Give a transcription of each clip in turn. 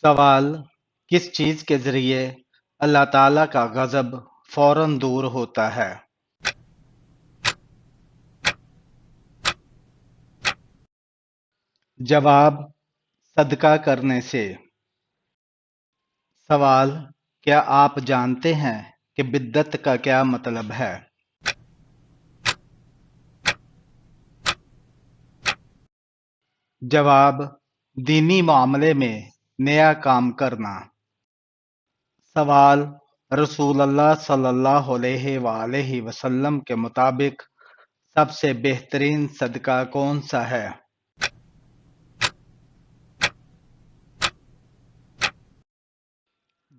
سوال: کس چیز کے ذریعے اللہ تعالیٰ کا غضب فوراً دور ہوتا ہے؟ جواب: صدقہ کرنے سے۔ سوال: کیا آپ جانتے ہیں کہ بدعت کا کیا مطلب ہے؟ جواب: دینی معاملے میں نیا کام کرنا۔ سوال: رسول اللہ صلی اللہ علیہ وآلہ وسلم کے مطابق سب سے بہترین صدقہ کون سا ہے؟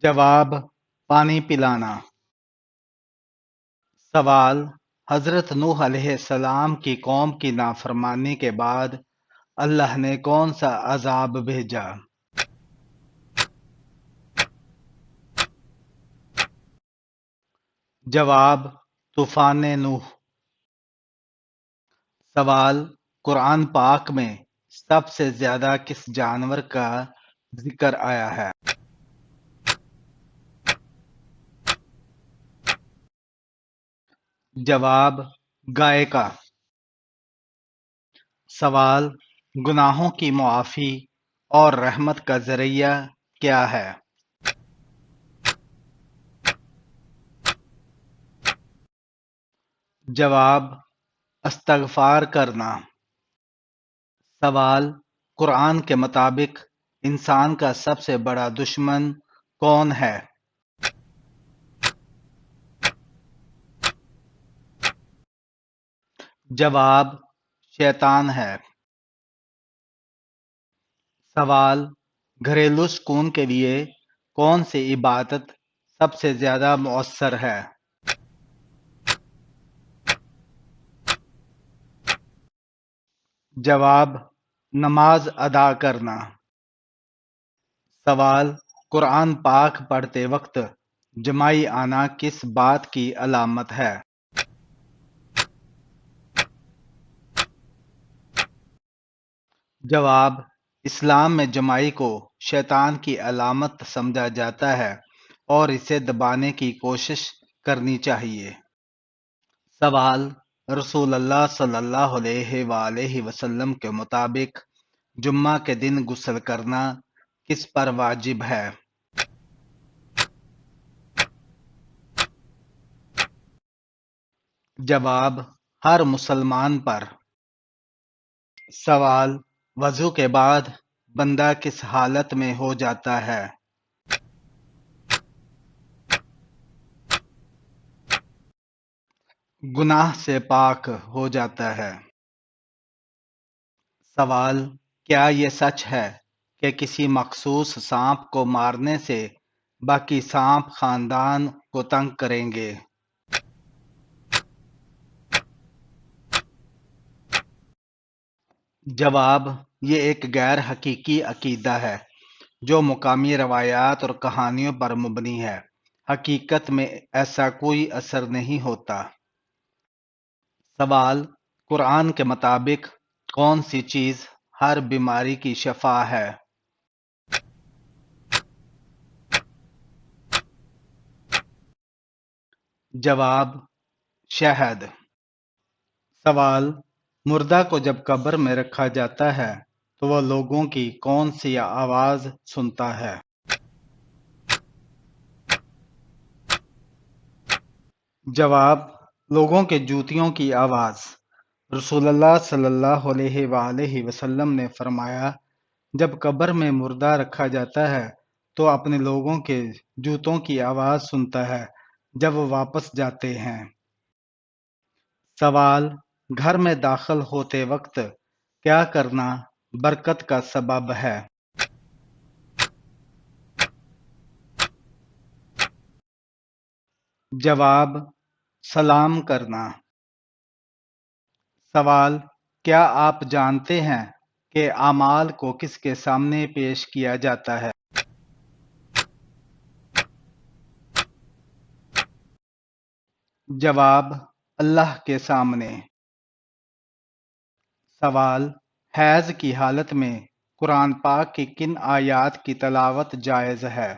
جواب: پانی پلانا۔ سوال: حضرت نوح علیہ السلام کی قوم کی نافرمانی کے بعد اللہ نے کون سا عذاب بھیجا؟ جواب: طوفان نوح۔ سوال: قرآن پاک میں سب سے زیادہ کس جانور کا ذکر آیا ہے؟ جواب: گائے کا۔ سوال: گناہوں کی معافی اور رحمت کا ذریعہ کیا ہے؟ جواب: استغفار کرنا۔ سوال: قرآن کے مطابق انسان کا سب سے بڑا دشمن کون ہے؟ جواب: شیطان ہے۔ سوال: گھریلو سکون کے لیے کون سی عبادت سب سے زیادہ مؤثر ہے؟ جواب: نماز ادا کرنا۔ سوال: قرآن پاک پڑھتے وقت جمائی آنا کس بات کی علامت ہے؟ جواب: اسلام میں جمائی کو شیطان کی علامت سمجھا جاتا ہے اور اسے دبانے کی کوشش کرنی چاہیے۔ سوال: رسول اللہ صلی اللہ علیہ وآلہ وسلم کے مطابق جمعہ کے دن غسل کرنا کس پر واجب ہے؟ جواب: ہر مسلمان پر۔ سوال: وضو کے بعد بندہ کس حالت میں ہو جاتا ہے؟ گناہ سے پاک ہو جاتا ہے۔ سوال: کیا یہ سچ ہے کہ کسی مخصوص سانپ کو مارنے سے باقی سانپ خاندان کو تنگ کریں گے؟ جواب: یہ ایک غیر حقیقی عقیدہ ہے جو مقامی روایات اور کہانیوں پر مبنی ہے۔ حقیقت میں ایسا کوئی اثر نہیں ہوتا۔ سوال: قرآن کے مطابق کون سی چیز ہر بیماری کی شفا ہے؟ جواب: شہد۔ سوال: مردہ کو جب قبر میں رکھا جاتا ہے تو وہ لوگوں کی کون سی آواز سنتا ہے؟ جواب: لوگوں کے جوتیوں کی آواز۔ رسول اللہ صلی اللہ علیہ وآلہ وسلم نے فرمایا، جب قبر میں مردہ رکھا جاتا ہے تو اپنے لوگوں کے جوتوں کی آواز سنتا ہے جب وہ واپس جاتے ہیں۔ سوال: گھر میں داخل ہوتے وقت کیا کرنا برکت کا سبب ہے؟ جواب: سلام کرنا۔ سوال: کیا آپ جانتے ہیں کہ اعمال کو کس کے سامنے پیش کیا جاتا ہے؟ جواب: اللہ کے سامنے۔ سوال: حیض کی حالت میں قرآن پاک کی کن آیات کی تلاوت جائز ہے؟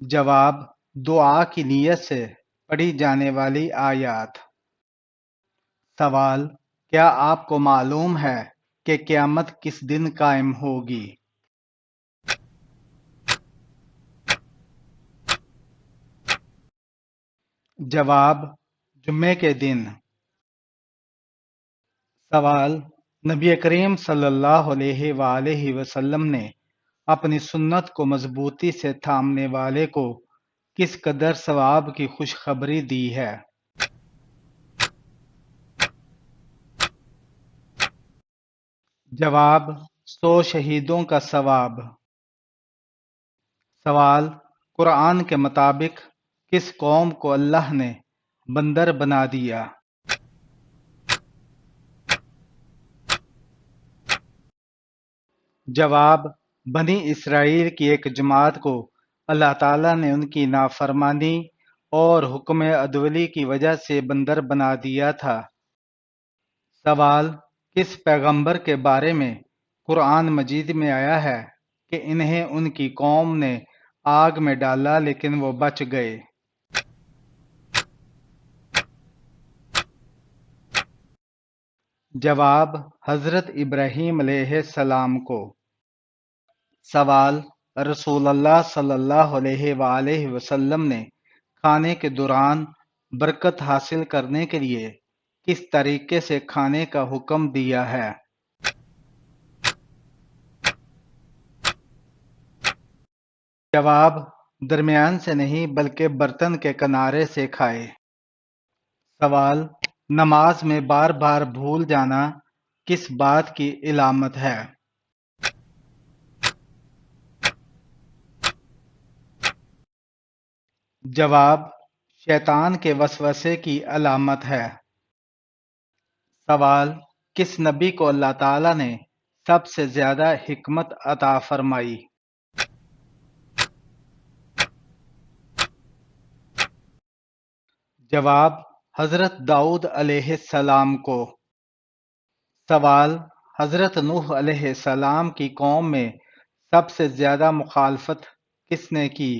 جواب: دعا کی نیت سے پڑھی جانے والی آیات۔ سوال: کیا آپ کو معلوم ہے کہ قیامت کس دن قائم ہوگی؟ جواب: جمعے کے دن۔ سوال: نبی کریم صلی اللہ علیہ وآلہ وسلم نے اپنی سنت کو مضبوطی سے تھامنے والے کو کس قدر ثواب کی خوشخبری دی ہے؟ جواب: 100 شہیدوں کا ثواب۔ سوال: قرآن کے مطابق کس قوم کو اللہ نے بندر بنا دیا؟ جواب: بنی اسرائیل کی ایک جماعت کو اللہ تعالیٰ نے ان کی نافرمانی اور حکم عدولی کی وجہ سے بندر بنا دیا تھا۔ سوال: کس پیغمبر کے بارے میں قرآن مجید میں آیا ہے کہ انہیں ان کی قوم نے آگ میں ڈالا لیکن وہ بچ گئے؟ جواب: حضرت ابراہیم علیہ السلام کو۔ سوال: رسول اللہ صلی اللہ علیہ وآلہ وسلم نے کھانے کے دوران برکت حاصل کرنے کے لیے کس طریقے سے کھانے کا حکم دیا ہے؟ جواب: درمیان سے نہیں بلکہ برتن کے کنارے سے کھائے۔ سوال: نماز میں بار بار بھول جانا کس بات کی علامت ہے؟ جواب: شیطان کے وسوسے کی علامت ہے۔ سوال: کس نبی کو اللہ تعالیٰ نے سب سے زیادہ حکمت عطا فرمائی؟ جواب: حضرت داؤد علیہ السلام کو۔ سوال: حضرت نوح علیہ السلام کی قوم میں سب سے زیادہ مخالفت کس نے کی؟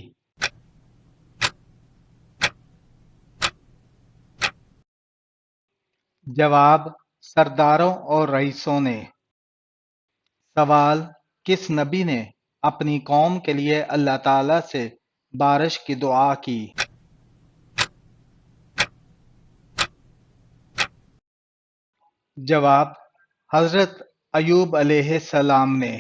جواب: سرداروں اور رئیسوں نے۔ سوال: کس نبی نے اپنی قوم کے لیے اللہ تعالیٰ سے بارش کی دعا کی؟ جواب: حضرت ایوب علیہ السلام نے۔